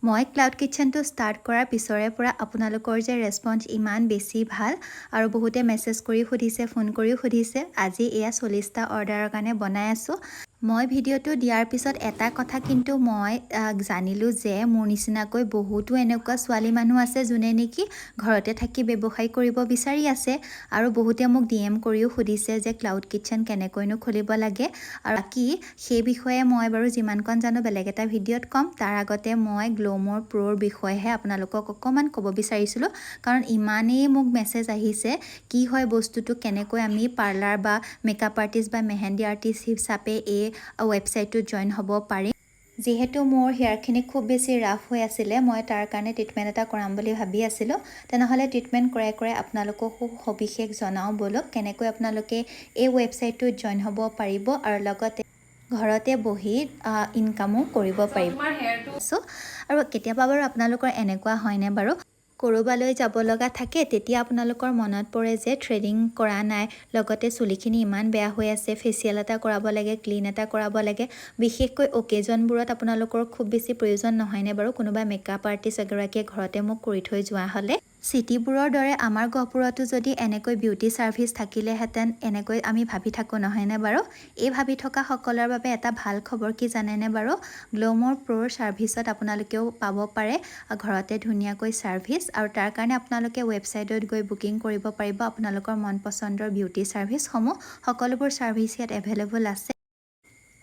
মই cloud কিটচেনটো start কৰাৰ পিছৰে পৰা আপোনালোকৰ যে ৰেছপন্স ইমান বেছি ভাল আৰু বহুতে মেছেজ কৰি সুধিছে, ফোন কৰিও সুধিছে। আজি এয়া 40টা অৰ্ডাৰৰ কাৰণে বনাই আছোঁ। মই ভিডিঅ'টো দিয়াৰ পিছত এটা কথা কিন্তু মই জানিলোঁ যে মোৰ নিচিনাকৈ বহুতো এনেকুৱা ছোৱালী মানুহ আছে যোনে নেকি ঘৰতে থাকি ব্যৱসায় কৰিব বিচাৰি আছে আৰু বহুতে মোক DM কৰিও সুধিছে যে ক্লাউড কিটচেন কেনেকৈনো খুলিব লাগে। আৰু বাকী সেই বিষয়ে মই বাৰু যিমানকণ জানো বেলেগ এটা ভিডিঅ'ত ক'ম। তাৰ আগতে মই গ্লোমৰ প্ৰ'ৰ বিষয়েহে আপোনালোকক অকণমান ক'ব বিচাৰিছিলোঁ, কাৰণ ইমানেই মোক মেছেজ আহিছে কি হয় বস্তুটো, কেনেকৈ আমি পাৰ্লাৰ বা মেকআপ আৰ্টিষ্ট বা মেহেন্দী আৰ্টিষ্ট হিচাপে এই ৱেবছাইটটোত জইন হ'ব পাৰিম। যিহেতু মোৰ হেয়াৰখিনি খুব বেছি ৰাফ হৈ আছিলে, মই তাৰ কাৰণে ট্ৰিটমেণ্ট এটা কৰাম বুলি ভাবি আছিলোঁ। তেনেহ'লে ট্ৰিটমেণ্ট কৰাই আপোনালোককো সবিশেষ জনাওঁ ব'লক, কেনেকৈ আপোনালোকে এই ৱেবছাইটটোত জইন হ'ব পাৰিব আৰু লগতে ঘৰতে বহি ইনকামো কৰিব পাৰিব। আৰু কেতিয়াবা বাৰু আপোনালোকৰ এনেকুৱা হয়নে বাৰু, ক'ৰবালৈ যাব লগা থাকে, তেতিয়া আপোনালোকৰ মনত পৰে যে থ্ৰেডিং কৰা নাই, লগতে চুলিখিনি ইমান বেয়া হৈ আছে, ফেচিয়েল এটা কৰাব লাগে, ক্লিন এটা কৰাব লাগে। বিশেষকৈ অকেজনবোৰত আপোনালোকৰ খুব বেছি প্ৰয়োজন নহয়নে বাৰু, কোনোবা মেকআপ আৰ্টিষ্ট এগৰাকীয়ে ঘৰতে মোক কৰি থৈ যোৱা হ'লে। চিটিবোৰৰ দৰে আমাৰ গহপুৰতো যদি এনেকৈ বিউটি ছাৰ্ভিচ থাকিলেহেঁতেন, এনেকৈ আমি ভাবি থাকোঁ নহয়নে বাৰু। এই ভাবি থকা সকলৰ বাবে এটা ভাল খবৰ কি জানেনে বাৰু, গ্লোমৰ প্ৰ'ৰ ছাৰ্ভিচত আপোনালোকেও পাব পাৰে ঘৰতে ধুনীয়াকৈ ছাৰ্ভিচ, আৰু তাৰ কাৰণে আপোনালোকে ৱেবছাইটত গৈ বুকিং কৰিব পাৰিব আপোনালোকৰ মন পচন্দৰ বিউটি ছাৰ্ভিচসমূহ। সকলোবোৰ ছাৰ্ভিচ ইয়াত এভেইলেবল আছে।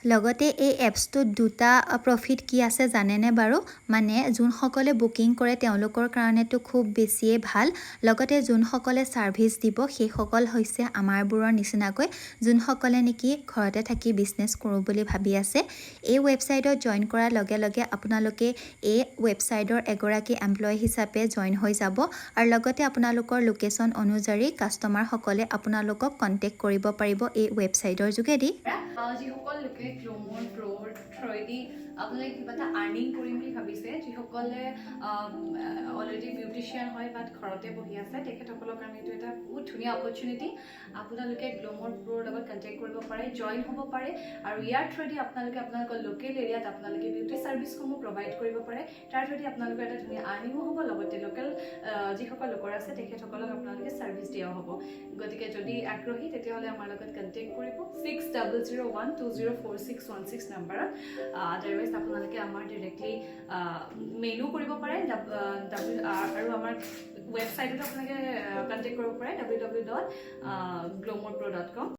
লগতে এই এপছটোত দুটা প্ৰফিট কি আছে জানেনে বাৰু, মানে যোনসকলে বুকিং কৰে তেওঁলোকৰ কাৰণেতো খুব বেছিয়ে ভাল, লগতে যোনসকলে ছাৰ্ভিচ দিব সেইসকল হৈছে আমাৰবোৰৰ নিচিনাকৈ যোনসকলে নেকি ঘৰতে থাকি বিজনেছ কৰোঁ বুলি ভাবি আছে। এই ৱেবছাইটত জইন কৰাৰ লগে লগে আপোনালোকে এই ৱেবছাইটৰ এগৰাকী এমপ্লয়ী হিচাপে জইন হৈ যাব, আৰু লগতে আপোনালোকৰ লোকেশ্যন অনুযায়ী কাষ্টমাৰসকলে আপোনালোকক কণ্টেক্ট কৰিব পাৰিব এই ৱেবছাইটৰ যোগেদি। যিসকল লোকে গ্লোমৰ প্ৰ'ৰ থ্ৰুৱেদি আপোনালোকে কিবা এটা আৰ্নিং কৰিম বুলি ভাবিছে, যিসকলে অলৰেডি বিউটিচিয়ান হয় বাট ঘৰতে বহি আছে, তেখেতসকলৰ কাৰণে এইটো এটা বহুত ধুনীয়া অপৰচুনিটি। আপোনালোকে গ্লোমৰ প্ৰ'ৰ লগত কণ্টেক্ট কৰিব পাৰে, জইন হ'ব পাৰে, আৰু ইয়াৰ থ্ৰুৱেদি আপোনালোকে আপোনালোকৰ লোকেল এৰিয়াত আপোনালোকে বিউটি ছাৰ্ভিচসমূহ প্ৰভাইড কৰিব পাৰে। তাৰ থ্ৰুৱেদি আপোনালোকৰ এটা ধুনীয়া আৰ্নিঙো হ'ব, লগতে লোকেল যিসকল লোকৰ আছে তেখেতসকলক আপোনালোকে ছাৰ্ভিচ দিয়াও হ'ব। গতিকে যদি আগ্ৰহী তেতিয়াহ'লে আমাৰ লগত কণ্টেক্ট কৰিব 6001204616 নাম্বাৰত। আদাৰৱাইজ আপোনালোকে আমাৰ ডিৰেক্টলি মেইলো কৰিব পাৰে, আৰু আমাৰ ৱেবছাইটতো আপোনালোকে কণ্টেক্ট কৰিব পাৰে www.glomorpro.com।